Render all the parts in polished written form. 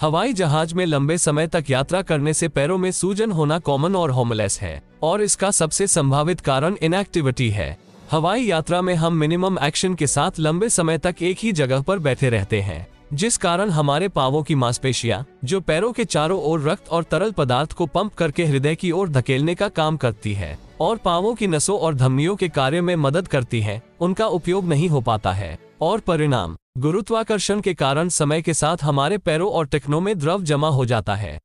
हवाई जहाज में लंबे समय तक यात्रा करने से पैरों में सूजन होना कॉमन और होमलेस है, और इसका सबसे संभावित कारण इनएक्टिविटी है। हवाई यात्रा में हम मिनिमम एक्शन के साथ लंबे समय तक एक ही जगह पर बैठे रहते हैं, जिस कारण हमारे पांवों की मांसपेशियां, जो पैरों के चारों ओर रक्त और तरल पदार्थ को पंप करके हृदय की ओर धकेलने का काम करती है और पांवों की नसों और धमनियों के कार्य में मदद करती है, उनका उपयोग नहीं हो पाता है। और परिणाम, गुरुत्वाकर्षण के कारण समय के साथ हमारे पैरों और टखनों में द्रव जमा हो जाता है।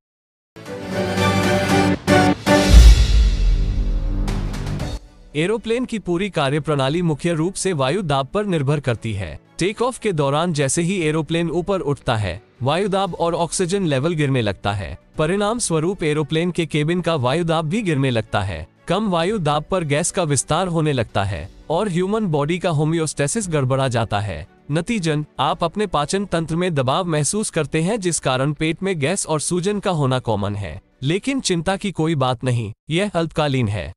एरोप्लेन की पूरी कार्यप्रणाली मुख्य रूप से वायु दाब पर निर्भर करती है। टेक ऑफ के दौरान जैसे ही एरोप्लेन ऊपर उठता है, वायु दाब और ऑक्सीजन लेवल गिरने लगता है। परिणाम स्वरूप एरोप्लेन के केबिन का वायु दाब भी गिरने लगता है। कम वायु दाब पर गैस का विस्तार होने लगता है और ह्यूमन बॉडी का होम्योस्टेसिस गड़बड़ा जाता है। नतीजन, आप अपने पाचन तंत्र में दबाव महसूस करते हैं, जिस कारण पेट में गैस और सूजन का होना कॉमन है। लेकिन चिंता की कोई बात नहीं, यह अल्पकालीन है।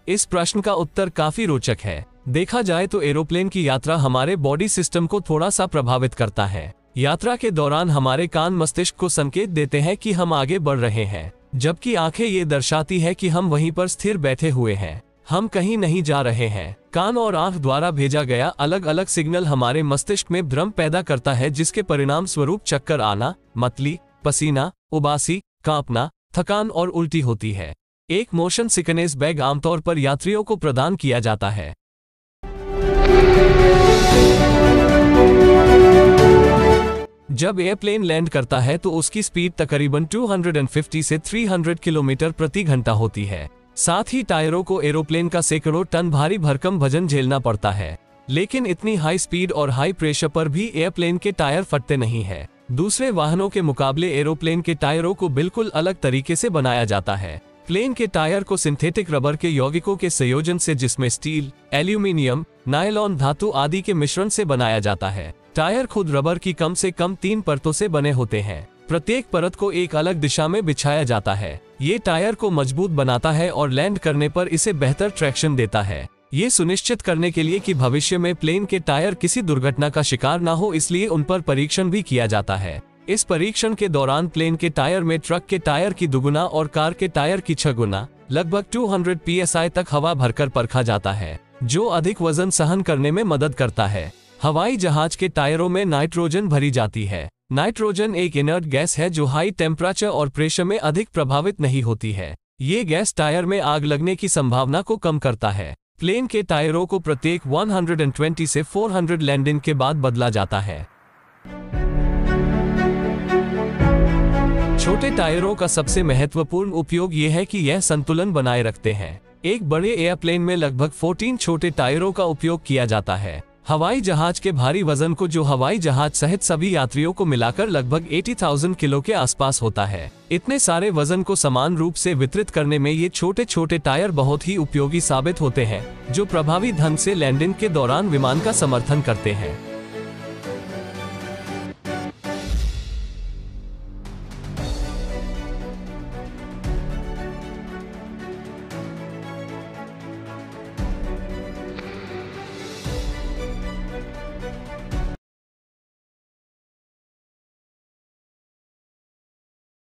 इस प्रश्न का उत्तर काफी रोचक है। देखा जाए तो एरोप्लेन की यात्रा हमारे बॉडी सिस्टम को थोड़ा सा प्रभावित करता है। यात्रा के दौरान हमारे कान मस्तिष्क को संकेत देते हैं कि हम आगे बढ़ रहे हैं, जबकि आंखें ये दर्शाती है कि हम वहीं पर स्थिर बैठे हुए हैं, हम कहीं नहीं जा रहे हैं। कान और आंख द्वारा भेजा गया अलग अलग सिग्नल हमारे मस्तिष्क में भ्रम पैदा करता है, जिसके परिणाम स्वरूप चक्कर आना, मतली, पसीना, उबासी, कांपना, थकान और उल्टी होती है। एक मोशन सिकनेस बैग आमतौर पर यात्रियों को प्रदान किया जाता है। जब एयरप्लेन लैंड करता है तो उसकी स्पीड तकरीबन 250 से 300 किलोमीटर प्रति घंटा होती है। साथ ही टायरों को एरोप्लेन का सैकड़ों टन भारी भरकम वजन झेलना पड़ता है। लेकिन इतनी हाई स्पीड और हाई प्रेशर पर भी एयरप्लेन के टायर फटते नहीं है। दूसरे वाहनों के मुकाबले एरोप्लेन के टायरों को बिल्कुल अलग तरीके से बनाया जाता है। प्लेन के टायर को सिंथेटिक रबर के यौगिकों के संयोजन से, जिसमें स्टील, एल्यूमिनियम, नायलॉन धातु आदि के मिश्रण से बनाया जाता है। टायर खुद रबर की कम से कम 3 परतों से बने होते हैं। प्रत्येक परत को एक अलग दिशा में बिछाया जाता है। ये टायर को मजबूत बनाता है और लैंड करने पर इसे बेहतर ट्रैक्शन देता है। ये सुनिश्चित करने के लिए कि भविष्य में प्लेन के टायर किसी दुर्घटना का शिकार न हो, इसलिए उन पर परीक्षण भी किया जाता है। इस परीक्षण के दौरान प्लेन के टायर में ट्रक के टायर की दुगुना और कार के टायर की 6 गुना, लगभग 200 psi तक हवा भरकर परखा जाता है, जो अधिक वजन सहन करने में मदद करता है। हवाई जहाज के टायरों में नाइट्रोजन भरी जाती है। नाइट्रोजन एक इनर्ट गैस है जो हाई टेम्परेचर और प्रेशर में अधिक प्रभावित नहीं होती है। ये गैस टायर में आग लगने की संभावना को कम करता है। प्लेन के टायरों को प्रत्येक 120 से 400 लैंडिंग के बाद बदला जाता है। छोटे टायरों का सबसे महत्वपूर्ण उपयोग यह है कि यह संतुलन बनाए रखते हैं। एक बड़े एयरप्लेन में लगभग 14 छोटे टायरों का उपयोग किया जाता है। हवाई जहाज के भारी वजन को, जो हवाई जहाज सहित सभी यात्रियों को मिलाकर लगभग 80,000 किलो के आसपास होता है, इतने सारे वजन को समान रूप से वितरित करने में ये छोटे छोटे टायर बहुत ही उपयोगी साबित होते हैं, जो प्रभावी ढंग से लैंडिंग के दौरान विमान का समर्थन करते हैं।